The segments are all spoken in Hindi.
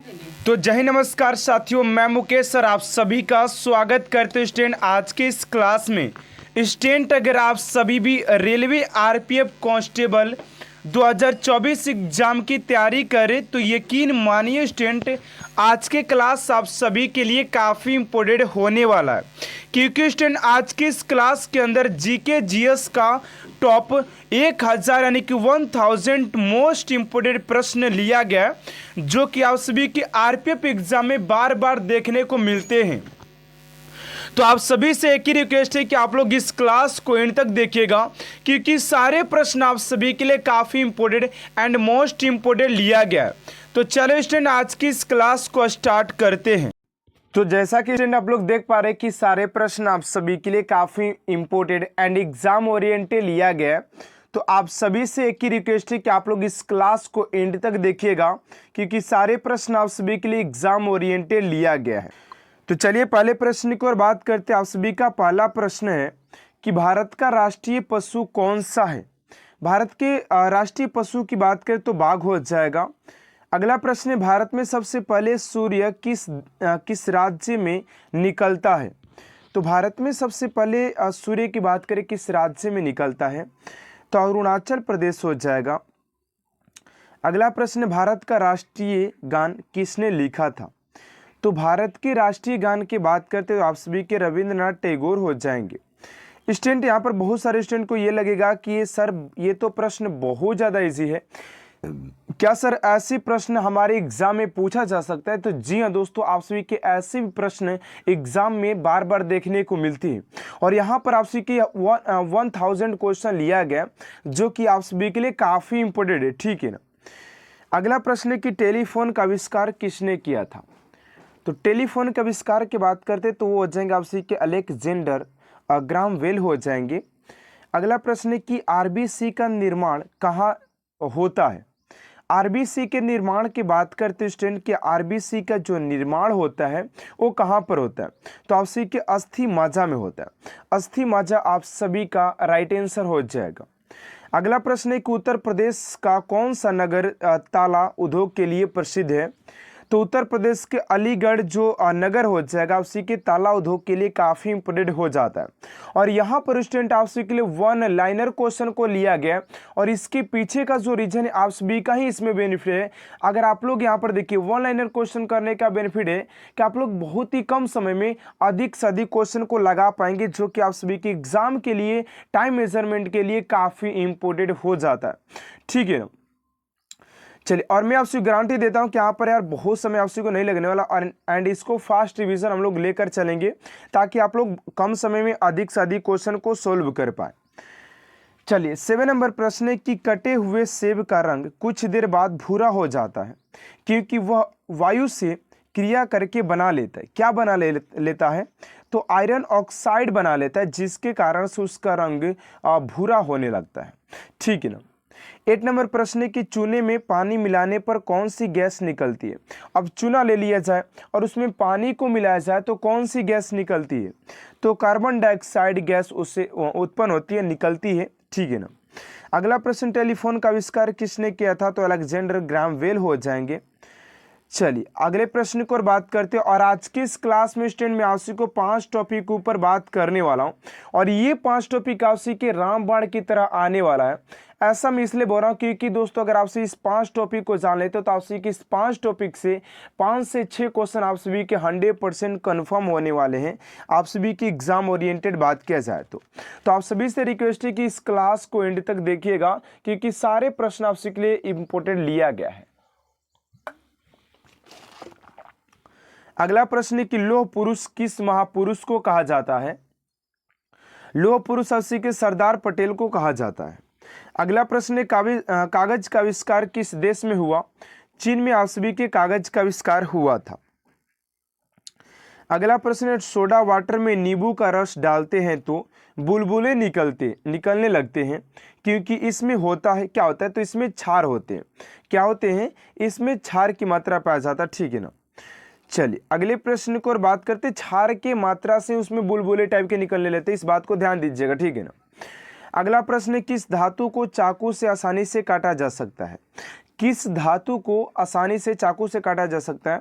तो जय हिंद, नमस्कार साथियों, मैं मुकेश सर आप सभी का स्वागत करते हैं स्टूडेंट आज के इस क्लास में। स्टूडेंट अगर आप सभी भी रेलवे आरपीएफ कांस्टेबल 2024 एग्जाम की तैयारी करें तो यकीन मानिए स्टूडेंट आज के क्लास आप सभी के लिए काफ़ी इम्पोर्टेंट होने वाला है, क्योंकि स्टूडेंट आज की इस क्लास के अंदर जीके जीएस का टॉप 1000 यानी कि 1000 मोस्ट इम्पोर्टेंट प्रश्न लिया गया, जो कि आप सभी के आरपीएफ एग्जाम में बार बार देखने को मिलते हैं। तो आप सभी से एक ही रिक्वेस्ट है कि आप लोग इस क्लास को एंड तक देखिएगा, क्योंकि सारे प्रश्न आप सभी के लिए काफ़ी इंपॉर्टेंट एंड मोस्ट इम्पोर्टेंट लिया गया है। तो चलो स्टूडेंट आज की इस क्लास को स्टार्ट करते हैं। तो जैसा कि स्टूडेंट आप लोग देख पा रहे हैं कि सारे प्रश्न आप सभी के लिए काफ़ी इंपॉर्टेंट एंड एग्जाम ओरिएंटेड लिया गया है। तो आप सभी से एक ही रिक्वेस्ट है कि आप लोग इस क्लास को एंड तक देखिएगा, क्योंकि सारे प्रश्न आप सभी के लिए एग्जाम ओरिएंटेड लिया गया है। तो चलिए पहले प्रश्न की ओर बात करते हैं। आप सभी का पहला प्रश्न है कि भारत का राष्ट्रीय पशु कौन सा है। भारत के राष्ट्रीय पशु की बात करें तो बाघ हो जाएगा। अगला प्रश्न है, भारत में सबसे पहले सूर्य किस राज्य में निकलता है। तो भारत में सबसे पहले सूर्य की बात करें किस राज्य में निकलता है, तो अरुणाचल प्रदेश हो जाएगा। अगला प्रश्न, भारत का राष्ट्रीय गान किसने लिखा था। तो भारत के राष्ट्रीय गान की बात करते हुए आप सभी के रविंद्रनाथ टैगोर हो जाएंगे। स्टूडेंट यहाँ पर बहुत सारे स्टूडेंट को ये लगेगा कि ये तो प्रश्न बहुत ज़्यादा इजी है, क्या सर ऐसे प्रश्न हमारे एग्जाम में पूछा जा सकता है। तो जी हाँ दोस्तों, आप सभी के ऐसे भी प्रश्न एग्जाम में बार बार देखने को मिलती है, और यहाँ पर आप सभी के 1000 क्वेश्चन लिया गया, जो कि आप सभी के लिए काफ़ी इंपॉर्टेंट है, ठीक है ना। अगला प्रश्न है कि टेलीफोन का आविष्कार किसने किया था। तो टेलीफोन के आविष्कार की बात करते तो वो हो जाएंगे आप सभी के अलेक्जेंडर ग्राहम बेल हो जाएंगे। अगला प्रश्न है कि आरबीसी का निर्माण कहाँ होता है। आरबीसी के निर्माण की बात करते स्टूडेंट कि आरबीसी का जो निर्माण होता है वो कहाँ पर होता है, तो आप सभी के अस्थि माजा में होता है। अस्थि माजा आप सभी का राइट आंसर हो जाएगा। अगला प्रश्न है कि उत्तर प्रदेश का कौन सा नगर ताला उद्योग के लिए प्रसिद्ध है। तो उत्तर प्रदेश के अलीगढ़ जो नगर हो जाएगा उसी के ताला उद्योग के लिए काफ़ी इंपॉर्टेंट हो जाता है। और यहाँ पर स्टूडेंट आप सभी के लिए वन लाइनर क्वेश्चन को लिया गया, और इसके पीछे का जो रीजन है आप सभी का ही इसमें बेनिफिट है। अगर आप लोग यहाँ पर देखिए वन लाइनर क्वेश्चन करने का बेनिफिट है कि आप लोग बहुत ही कम समय में अधिक से अधिक क्वेश्चन को लगा पाएंगे, जो कि आप सभी के एग्जाम के लिए टाइम मेजरमेंट के लिए काफ़ी इंपॉर्टेंट हो जाता है, ठीक है ना। चलिए, और मैं आपसे गारंटी देता हूं कि यहाँ पर यार बहुत समय आपसे को नहीं लगने वाला, और एंड इसको फास्ट रिवीजन हम लोग लेकर चलेंगे, ताकि आप लोग कम समय में अधिक से अधिक क्वेश्चन को सोल्व कर पाए। चलिए 7 नंबर प्रश्न है कि कटे हुए सेब का रंग कुछ देर बाद भूरा हो जाता है, क्योंकि वह वायु से क्रिया करके बना लेता है। क्या बना लेता है, तो आयरन ऑक्साइड बना लेता है, जिसके कारण से उसका रंग भूरा होने लगता है, ठीक है ना। 8 नंबर प्रश्न है कि चूने में पानी मिलाने पर कौन सी गैस निकलती है। अब चूना ले लिया जाए और उसमें पानी को मिलाया जाए तो कौन सी गैस निकलती है, तो कार्बन डाइऑक्साइड गैस उससे उत्पन्न होती है, निकलती है, ठीक है ना। अगला प्रश्न, टेलीफोन का आविष्कार किसने किया था, तो अलेक्जेंडर ग्राहम बेल हो जाएंगे। चलिए अगले प्रश्न को बात करते हैं, और आज की इस क्लास में स्टूडेंट में आपसी को 5 टॉपिक के ऊपर बात करने वाला हूं, और ये 5 टॉपिक आपसी के रामबाण की तरह आने वाला है। ऐसा मैं इसलिए बोल रहा हूँ क्योंकि दोस्तों अगर आपसे इस 5 टॉपिक को जान लेते हो तो आपसे इस 5 टॉपिक से 5 से 6 क्वेश्चन आप सभी के 100% कन्फर्म होने वाले हैं, आप सभी की एग्जाम ओरिएंटेड बात किया जाए तो आप सभी से रिक्वेस्ट है कि इस क्लास को एंड तक देखिएगा, क्योंकि सारे प्रश्न आप सभी के लिए इंपॉर्टेंट लिया गया है। अगला प्रश्न है कि लौह पुरुष किस महापुरुष को कहा जाता है। लौह पुरुष आपसी के सरदार पटेल को कहा जाता है। अगला प्रश्न है कागज का आविष्कार किस देश में हुआ। चीन में आप सभी के कागज का आविष्कार हुआ था। अगला प्रश्न है सोडा वाटर में नींबू का रस डालते हैं तो बुलबुले निकलने लगते हैं, क्योंकि इसमें होता है क्या होता है, तो इसमें क्षार होते हैं। क्या होते हैं, इसमें क्षार की मात्रा पाया जाता है, ठीक है ना। चलिए अगले प्रश्न को और बात करते, क्षार की मात्रा से उसमें बुलबुले टाइप के निकलने लगते हैं, इस बात को ध्यान दीजिएगा, ठीक है ना। अगला प्रश्न, किस धातु को चाकू से आसानी से काटा जा सकता है। किस धातु को आसानी से चाकू से काटा जा सकता है?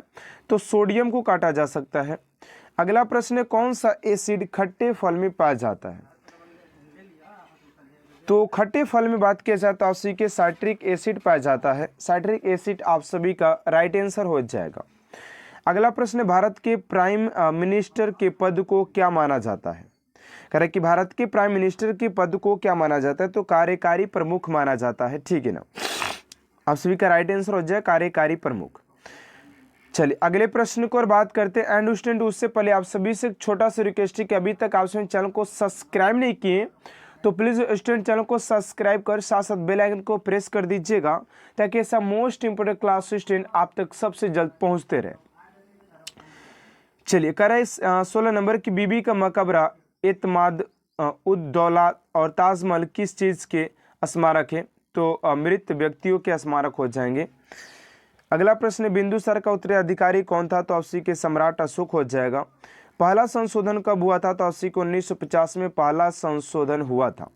तो सोडियम को काटा जा सकता है। अगला प्रश्न है, कौन सा एसिड खट्टे फल में पाया जाता है? तो खट्टे फल में बात किया जाए तो आप सभी के साइट्रिक एसिड पाया जाता है। साइट्रिक एसिड आप सभी का राइट आंसर हो जाएगा। अगला प्रश्न है, भारत के प्राइम मिनिस्टर के पद को क्या माना जाता है? कह रहे कि भारत के प्राइम मिनिस्टर के पद को क्या माना जाता है? तो कार्यकारी प्रमुख माना जाता है, ठीक है ना। आप सभी का राइट आंसर हो जाए कार्यकारी प्रमुख। चलिए अगले प्रश्न को और बात करते हैं। एंड स्टूडेंट, उससे पहले आप सभी से एक छोटा सा रिक्वेस्ट है कि अभी तक आप सभी चैनल को सब्सक्राइब नहीं किए तो प्लीज स्टूडेंट चैनल को सब्सक्राइब कर साथ साथ बेल आइकन को प्रेस कर दीजिएगा, ताकि ऐसा मोस्ट इंपोर्टेंट क्लास स्टूडेंट आप तक सबसे जल्द पहुंचते रहे। चलिए कह रहे 16 नंबर की बीबी का मकबरा एतमाद उद दौला और ताजमहल किस चीज के स्मारक है? तो मृत व्यक्तियों के स्मारक हो जाएंगे। अगला प्रश्न, बिंदुसार का उत्तराधिकारी कौन था? तो आपसी के सम्राट अशोक हो जाएगा। पहला संशोधन कब हुआ था? तो आपसी को 1950 में पहला संशोधन हुआ था।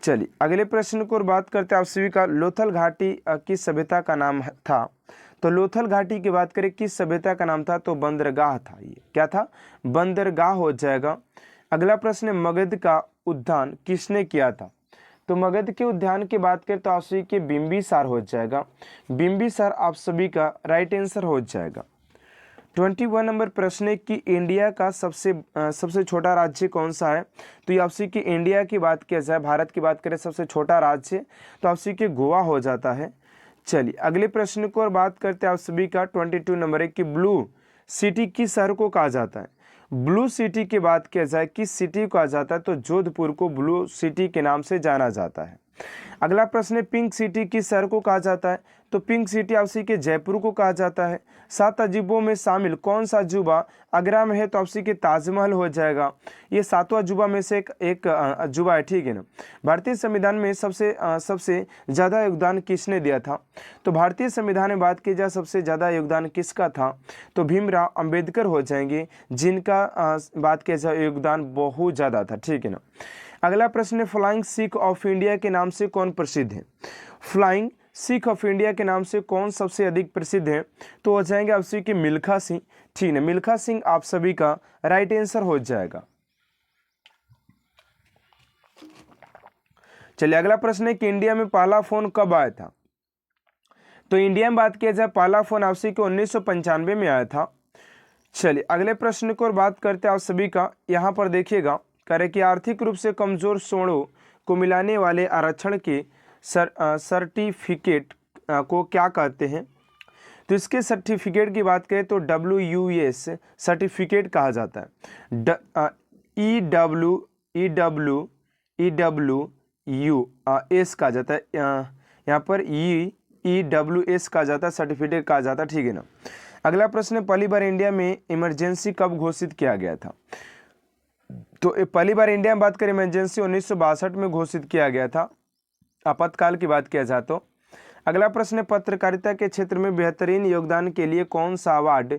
चलिए अगले प्रश्न को बात करते हैं। आप सभी का लोथल घाटी किस सभ्यता का नाम था? तो लोथल घाटी की बात करें किस सभ्यता का नाम था? तो बंदरगाह था। ये क्या था? बंदरगाह हो जाएगा। अगला प्रश्न, मगध का उद्यान किसने किया था? तो मगध के उद्यान की बात करें तो आप सभी के बिंबिसार हो जाएगा। बिंबिसार आप सभी का राइट आंसर हो जाएगा। 21 नंबर प्रश्न है कि इंडिया का सबसे छोटा राज्य कौन सा है? तो ये आप सभी की इंडिया की बात किया जाए, भारत की बात करें सबसे छोटा राज्य तो आप सभी के गोवा हो जाता है। चलिए अगले प्रश्न को और बात करते हैं। आप सभी का 22 नंबर है कि ब्लू सिटी किस शहर को कहा जाता है? ब्लू सिटी की बात किया जाए किस सिटी को कहा जाता है? तो जोधपुर को ब्लू सिटी के नाम से जाना जाता है। अगला प्रश्न है, पिंक सिटी किस शहर को कहा जाता है? तो पिंक सिटी आपसी के जयपुर को कहा जाता है। 7 अजूबों में शामिल कौन सा अजूबा आगरा में है? तो आपसी के ताजमहल हो जाएगा। ये 7वां अजूबा में से एक अजूबा है, ठीक है ना। भारतीय संविधान में सबसे ज़्यादा योगदान किसने दिया था? तो भारतीय संविधान में बात की जाए सबसे ज़्यादा योगदान किसका था? तो भीमराव अंबेडकर हो जाएंगे, जिनका बात किया जाए योगदान बहुत ज़्यादा था, ठीक है ना। अगला प्रश्न है, फ्लाइंग सिख ऑफ इंडिया के नाम से कौन प्रसिद्ध है? फ्लाइंग सिख ऑफ इंडिया के नाम से कौन सबसे अधिक प्रसिद्ध है? तो हो जाएंगे आप सभी के मिल्खा सिंह, ठीक है। मिल्खा सिंह आप सभी का राइट आंसर हो जाएगा। चलिए अगला प्रश्न है कि इंडिया में पहला फोन कब आया था? तो इंडिया में बात किया जाए पहला फोन आप सभी को 1995 में आया था। चलिए अगले प्रश्न को और बात करते हैं आप सभी का। यहाँ पर देखिएगा, करें कि आर्थिक रूप से कमजोर श्रेणियों को मिलाने वाले आरक्षण के सर्टिफिकेट को क्या कहते हैं? तो इसके सर्टिफिकेट की बात करें तो WUS सर्टिफिकेट कहा जाता है। EWS कहा जाता है, यहाँ पर EWS कहा जाता है, सर्टिफिकेट कहा जाता है, ठीक है ना। अगला प्रश्न, पहली बार इंडिया में इमरजेंसी कब घोषित किया गया था? तो पहली बार इंडिया में बात करें इमरजेंसी 1962 में घोषित किया गया था, आपातकाल की बात किया जाए तो। अगला प्रश्न, पत्रकारिता के क्षेत्र में बेहतरीन योगदान के लिए कौन सा अवार्ड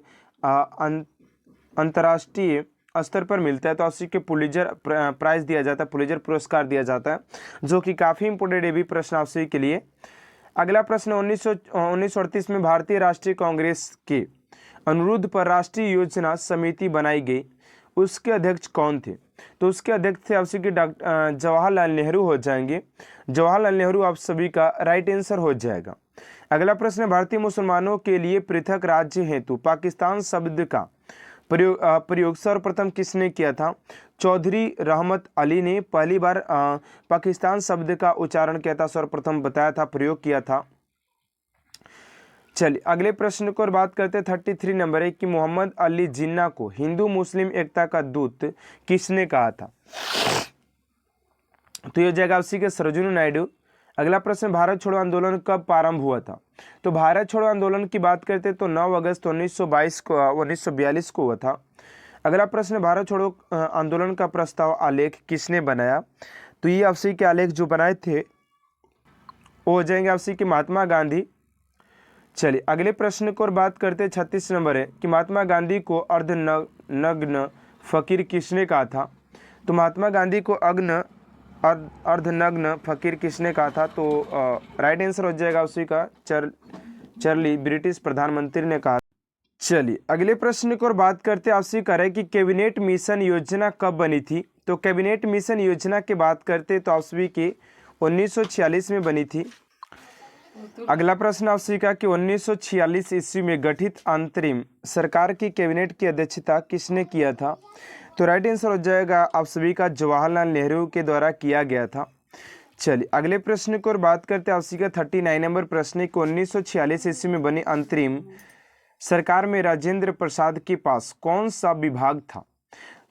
अंतर्राष्ट्रीय स्तर पर मिलता है? तो आपसी के पुलिजर प्राइज दिया जाता है, पुलिजर पुरस्कार दिया जाता है, जो कि काफ़ी इंपोर्टेंट है भी प्रश्न आपसी के लिए। अगला प्रश्न, 1938 में भारतीय राष्ट्रीय कांग्रेस के अनुरोध पर राष्ट्रीय योजना समिति बनाई गई, उसके अध्यक्ष कौन थे? तो उसके अध्यक्ष थे आप सभी के जवाहरलाल नेहरू हो जाएंगे। जवाहरलाल नेहरू आप सभी का राइट आंसर हो जाएगा। अगला प्रश्न, भारतीय मुसलमानों के लिए पृथक राज्य हेतु पाकिस्तान शब्द का प्रयोग सर्वप्रथम किसने किया था? चौधरी रहमत अली ने पहली बार पाकिस्तान शब्द का उच्चारण किया था, सर्वप्रथम बताया था, प्रयोग किया था। चलिए अगले प्रश्न को और बात करते हैं। 33 नंबर है कि मोहम्मद अली जिन्ना को हिंदू मुस्लिम एकता का दूत किसने कहा था? तो ये जाएगा उसी के सरोजिनी नायडू। अगला प्रश्न, भारत छोड़ो आंदोलन कब प्रारंभ हुआ था? तो भारत छोड़ो आंदोलन की बात करते तो 9 अगस्त 1942 को हुआ था। अगला प्रश्न, भारत छोड़ो आंदोलन का प्रस्ताव आलेख किसने बनाया? तो ये आपसी के आलेख जो बनाए थे वो हो जाएंगे आपसी के महात्मा गांधी। चलिए अगले प्रश्न को और बात करते हैं। 36 नंबर है कि महात्मा गांधी को अर्धनग्न फकीर किसने कहा था? तो महात्मा गांधी को अर्धनग्न फकीर किसने कहा था? तो राइट आंसर हो जाएगा उसी का चर्ली, ब्रिटिश प्रधानमंत्री ने कहा। चलिए अगले प्रश्न की ओर बात करते हैं। आपसे कह रहे हैं कि कैबिनेट मिशन योजना कब बनी थी? तो कैबिनेट मिशन योजना की बात करते तो आप सभी की 1946 में बनी थी। अगला प्रश्न आपसे का कि 1946 ईस्वी में गठित अंतरिम सरकार की कैबिनेट की अध्यक्षता किसने किया था? तो राइट आंसर हो जाएगा आप सभी का जवाहरलाल नेहरू के द्वारा किया गया था। चलिए अगले प्रश्न की ओर बात करते हैं। आपसे का 39 नंबर प्रश्न को 1946 ईस्वी में बनी अंतरिम सरकार में राजेंद्र प्रसाद के पास कौन सा विभाग था?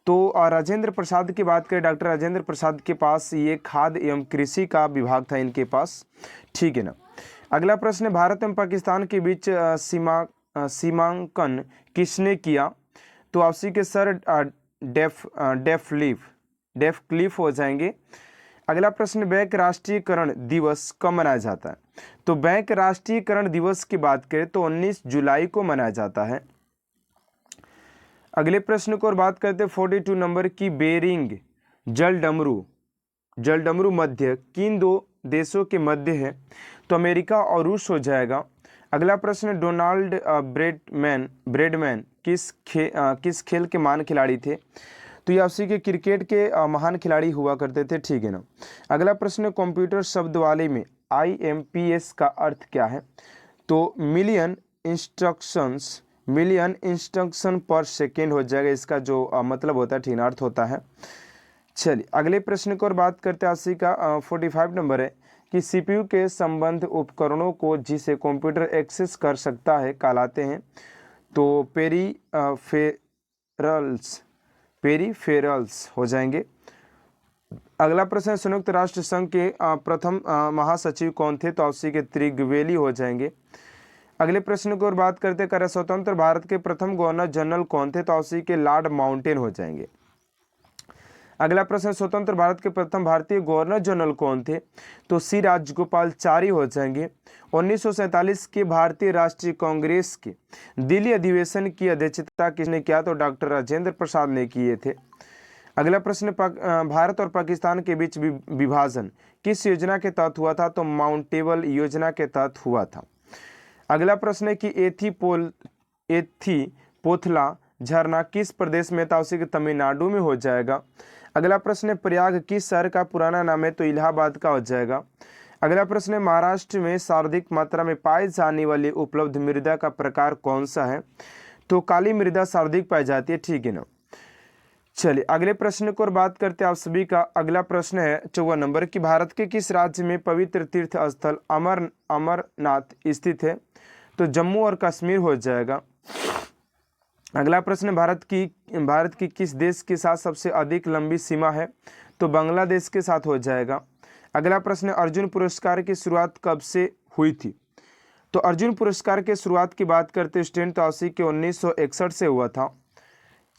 तो राजेंद्र प्रसाद की बात करें, डॉक्टर राजेंद्र प्रसाद के पास ये खाद्य एवं कृषि का विभाग था इनके पास, ठीक है ना। अगला प्रश्न, भारत एवं पाकिस्तान के बीच सीमांकन किसने किया? तो आपसी के सर डेफ क्लिफ हो जाएंगे। अगला प्रश्न, बैंक राष्ट्रीयकरण दिवस कब मनाया जाता है? तो बैंक राष्ट्रीयकरण दिवस की बात करें तो 19 जुलाई को मनाया जाता है। अगले प्रश्न को और बात करते हैं 42 नंबर की, बेरिंग जलडमरू मध्य किन दो देशों के मध्य है? तो अमेरिका और रूस हो जाएगा। अगला प्रश्न, डोनाल्ड ब्रेडमैन किस खेल के महान खिलाड़ी थे? तो ये आपसी के क्रिकेट के महान खिलाड़ी हुआ करते थे, ठीक है ना। अगला प्रश्न, कंप्यूटर शब्दवाली में IMPS का अर्थ क्या है? तो मिलियन इंस्ट्रक्शन पर सेकेंड हो जाएगा, इसका जो मतलब होता है, ठीक अर्थ होता है। चलिए अगले प्रश्न को और बात करते हैं। आपसी का 45 नंबर है कि CPU के संबंध उपकरणों को जिसे कंप्यूटर एक्सेस कर सकता है कहलाते हैं? तो पेरीफेरल्स हो जाएंगे। अगला प्रश्न, संयुक्त राष्ट्र संघ के प्रथम महासचिव कौन थे? तो आपसी के त्रिगवेली हो जाएंगे। अगले प्रश्न की ओर बात करते हैं, स्वतंत्र भारत के प्रथम गवर्नर जनरल कौन थे? तो आपसी के लॉर्ड माउंटेन हो जाएंगे। अगला प्रश्न, स्वतंत्र भारत के प्रथम भारतीय गवर्नर जनरल कौन थे? तो सी राजगोपालचारी हो जाएंगे। 1947 के भारतीय राष्ट्रीय कांग्रेस के दिल्ली अधिवेशन की अध्यक्षता किसने किया? तो डॉक्टर राजेंद्र प्रसाद ने किए थे। अगला प्रश्न, भारत और पाकिस्तान के बीच विभाजन किस योजना के तहत हुआ था? तो माउंटेबल योजना के तहत हुआ था। अगला प्रश्न है कि एथीपोथला झरना किस प्रदेश में था? उसी के तमिलनाडु में हो जाएगा। अगला प्रश्न है, प्रयाग किस शहर का पुराना नाम है? तो इलाहाबाद का हो जाएगा। अगला प्रश्न है, महाराष्ट्र में सर्वाधिक मात्रा में पाई जाने वाली उपलब्ध मृदा का प्रकार कौन सा है? तो काली मृदा सर्वाधिक पाई जाती है, ठीक है ना। चलिए अगले प्रश्न को और बात करते हैं आप सभी का। अगला प्रश्न है 54 नंबर की, भारत के किस राज्य में पवित्र तीर्थ स्थल अमरनाथ स्थित है? तो जम्मू और कश्मीर हो जाएगा। अगला प्रश्न, भारत की किस देश के साथ सबसे अधिक लंबी सीमा है? तो बांग्लादेश के साथ हो जाएगा। अगला प्रश्न, अर्जुन पुरस्कार की शुरुआत कब से हुई थी? तो अर्जुन पुरस्कार के शुरुआत की बात करते स्टूडेंट तो आपसी के 1961 से हुआ था।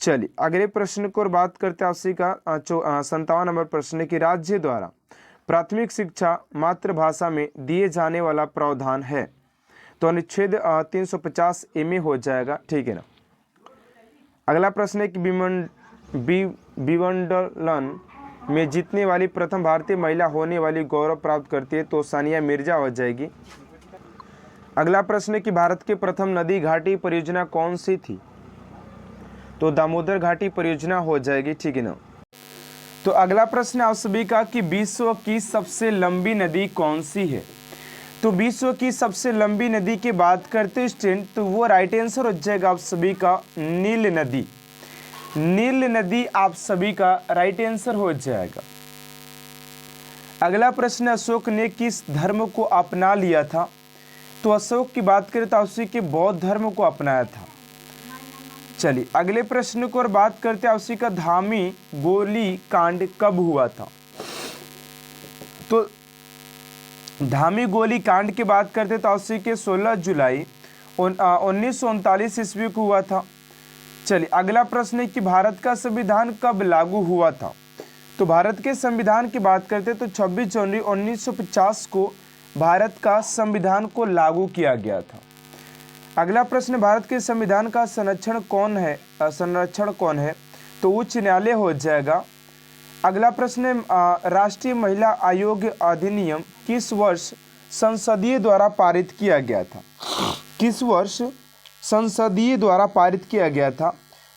चलिए अगले प्रश्न को और बात करते हैं आपसी का 57 नंबर प्रश्न की, राज्य द्वारा प्राथमिक शिक्षा मातृभाषा में दिए जाने वाला प्रावधान है? तो अनुच्छेद 350 ए हो जाएगा, ठीक है ना। अगला प्रश्न है कि विंबलडन में जीतने वाली प्रथम भारतीय महिला होने वाली गौरव प्राप्त करती है? तो सानिया मिर्जा हो जाएगी। अगला प्रश्न है कि भारत की प्रथम नदी घाटी परियोजना कौन सी थी? तो दामोदर घाटी परियोजना हो जाएगी, ठीक है ना। तो अगला प्रश्न आप सभी का कि विश्व की सबसे लंबी नदी कौन सी है? तो विश्व की सबसे लंबी नदी की बात करते स्टूडेंट तो वो राइट आंसर हो जाएगा आप सभी का नील नदी। नील नदी आप सभी का राइट आंसर हो जाएगा। अगला प्रश्न, अशोक ने किस धर्म को अपना लिया था? तो अशोक की बात करें तो उसी के बौद्ध धर्म को अपनाया था। चलिए अगले प्रश्न को और बात करते हैं उसी का, धामी गोली कांड कब हुआ था? तो धामी गोली कांड की बात करते तो उसी के 16 जुलाई 1939 ईस्वी को हुआ था। चलिए अगला प्रश्न है कि भारत का संविधान कब लागू हुआ था? तो भारत के संविधान की बात करते तो 26 जनवरी 1950 को भारत का संविधान को लागू किया गया था। अगला प्रश्न, भारत के संविधान का संरक्षण कौन है? तो उच्च न्यायालय हो जाएगा। अगला प्रश्न है, राष्ट्रीय महिला आयोग अधिनियम किस वर्ष संसदीय द्वारा पारित किया गया था? किस वर्ष संसदीय द्वारा पारित किया गया था?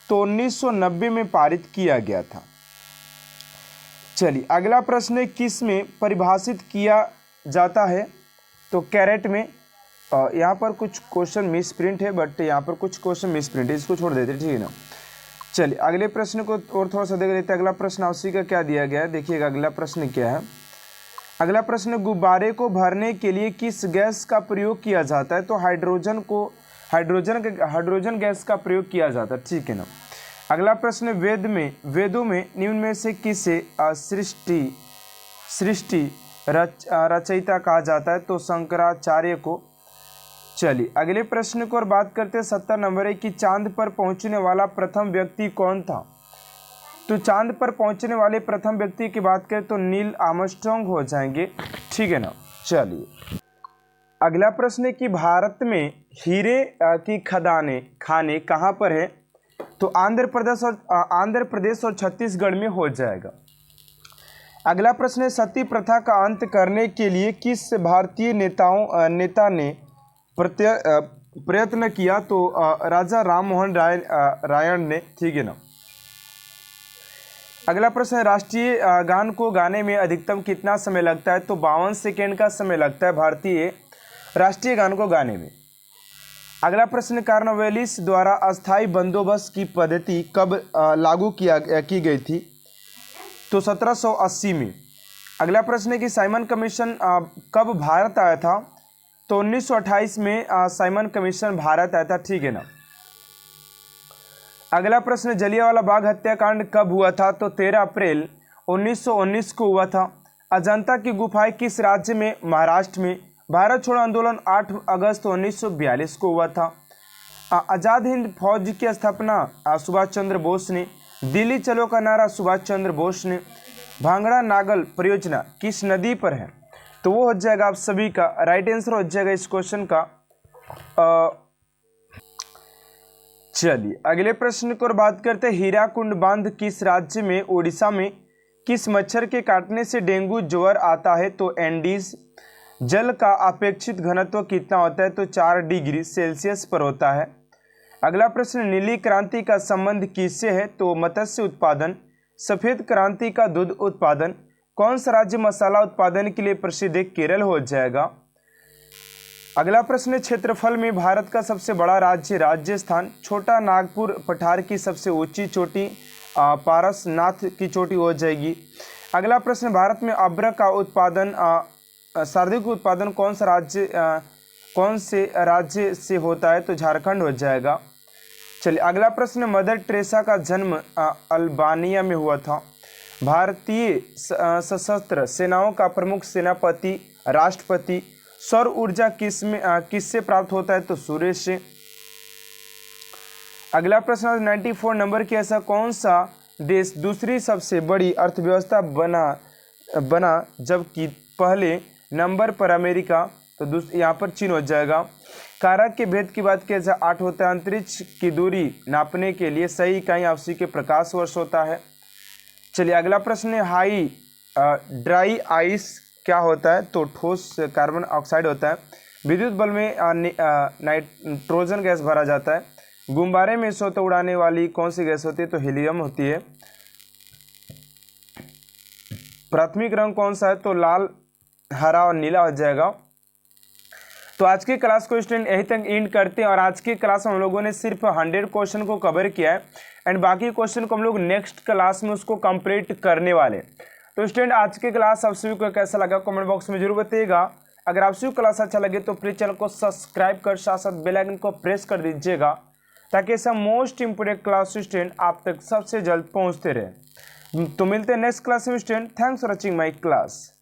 तो 1990 में पारित किया गया था। चलिए अगला प्रश्न है, किस में परिभाषित किया जाता है? तो कैरेट में। यहाँ पर कुछ क्वेश्चन मिस प्रिंट है, बट यहाँ पर कुछ क्वेश्चन मिस प्रिंट है, इसको छोड़ देते, ठीक है ना। चलिए अगले प्रश्न को और थोड़ा सा देख लेते हैं। अगला प्रश्न आपसी का क्या दिया गया है, देखिएगा अगला प्रश्न क्या है। अगला प्रश्न, गुब्बारे को भरने के लिए किस गैस का प्रयोग किया जाता है? तो हाइड्रोजन गैस का प्रयोग किया जाता है, ठीक है ना। अगला प्रश्न, वेदों में निम्न में से किसे सृष्टि रचयिता कहा जाता है? तो शंकराचार्य को। चलिए अगले प्रश्न को और बात करते हैं। 70 नंबर है कि चांद पर पहुंचने वाला प्रथम व्यक्ति कौन था? तो चांद पर पहुंचने वाले प्रथम व्यक्ति की बात करें तो नील आर्मस्ट्रांग हो जाएंगे, ठीक है ना। चलिए अगला प्रश्न है कि भारत में हीरे की खाने कहाँ पर है? तो आंध्र प्रदेश और छत्तीसगढ़ में हो जाएगा। अगला प्रश्न है, सती प्रथा का अंत करने के लिए किस भारतीय नेता ने प्रयत्न किया? तो राजा राम मोहन रायण ने, ठीक है ना। अगला प्रश्न है, राष्ट्रीय गान को गाने में अधिकतम कितना समय लगता है? तो 52 सेकेंड का समय लगता है भारतीय राष्ट्रीय गान को गाने में। अगला प्रश्न, कॉर्नवालिस द्वारा अस्थायी बंदोबस्त की पद्धति कब लागू की गई थी? तो 1780 में। अगला प्रश्न है कि साइमन कमीशन कब भारत आया था? तो 1928 में साइमन कमीशन भारत आया था, ठीक है ना। अगला प्रश्न, जलियांवाला बाग हत्याकांड कब हुआ था? तो 13 अप्रैल 1919 को हुआ था। अजंता की गुफाएं किस राज्य में? महाराष्ट्र में। भारत छोड़ो आंदोलन 8 अगस्त 1942 को हुआ था। आज़ाद हिंद फौज की स्थापना सुभाष चंद्र बोस ने। दिल्ली चलो का नारा सुभाष चंद्र बोस ने। भांगड़ा नागल परियोजना किस नदी पर है? तो वो हो जाएगा आप सभी का राइट आंसर हो जाएगा इस क्वेश्चन का। चलिए अगले प्रश्न को बात करते हैं। हीराकुंड बांध किस राज्य में? ओडिशा में। किस मच्छर के काटने से डेंगू ज्वर आता है? तो एंडीज। जल का अपेक्षित घनत्व कितना होता है? तो 4 डिग्री सेल्सियस पर होता है। अगला प्रश्न, नीली क्रांति का संबंध किससे है? तो मत्स्य उत्पादन। सफेद क्रांति का दूध उत्पादन। कौन सा राज्य मसाला उत्पादन के लिए प्रसिद्ध है? केरल हो जाएगा। अगला प्रश्न, क्षेत्रफल में भारत का सबसे बड़ा राज्य राजस्थान। छोटा नागपुर पठार की सबसे ऊंची चोटी पारसनाथ की चोटी हो जाएगी। अगला प्रश्न, भारत में अब्र का उत्पादन सर्वाधिक उत्पादन कौन से राज्य से होता है? तो झारखंड हो जाएगा। चलिए अगला प्रश्न, मदर टेरेसा का जन्म अल्बानिया में हुआ था। भारतीय सशस्त्र सेनाओं का प्रमुख सेनापति राष्ट्रपति। सौर ऊर्जा किससे प्राप्त होता है? तो सूर्य से। अगला प्रश्न 94 नंबर की, ऐसा कौन सा देश दूसरी सबसे बड़ी अर्थव्यवस्था बना जबकि पहले नंबर पर अमेरिका? तो यहाँ पर चीन हो जाएगा। कारक के भेद की बात किया जाए 8 होता है। अंतरिक्ष की दूरी नापने के लिए सही इकाई आपसी के प्रकाश वर्ष होता है। चलिए अगला प्रश्न है, हाई ड्राई आइस क्या होता है? तो ठोस कार्बन ऑक्साइड होता है। विद्युत बल्ब में नाइट्रोजन गैस भरा जाता है। गुब्बारे में स्वतः उड़ाने वाली कौन सी गैस होती है? तो हीलियम होती है। प्राथमिक रंग कौन सा है? तो लाल, हरा और नीला हो जाएगा। तो आज की क्लास को स्टूडेंट यहीं तक एंड करते हैं और आज की क्लास में हम लोगों ने सिर्फ 100 क्वेश्चन को कवर किया है एंड बाकी क्वेश्चन को हम लोग नेक्स्ट क्लास में उसको कंप्लीट करने वाले। तो स्टूडेंट आज की क्लास आप सभी को कैसा लगा कमेंट बॉक्स में जरूर बताइएगा। अगर आप सभी को क्लास अच्छा लगे तो प्लीज चैनल को सब्सक्राइब कर साथ साथ बेल आइकन को प्रेस कर दीजिएगा ताकि ऐसा मोस्ट इंपोर्टेंट क्लास स्टूडेंट आप तक सबसे जल्द पहुंचते रहे। तो मिलते हैं नेक्स्ट क्लास में student. Thanks for watching my class.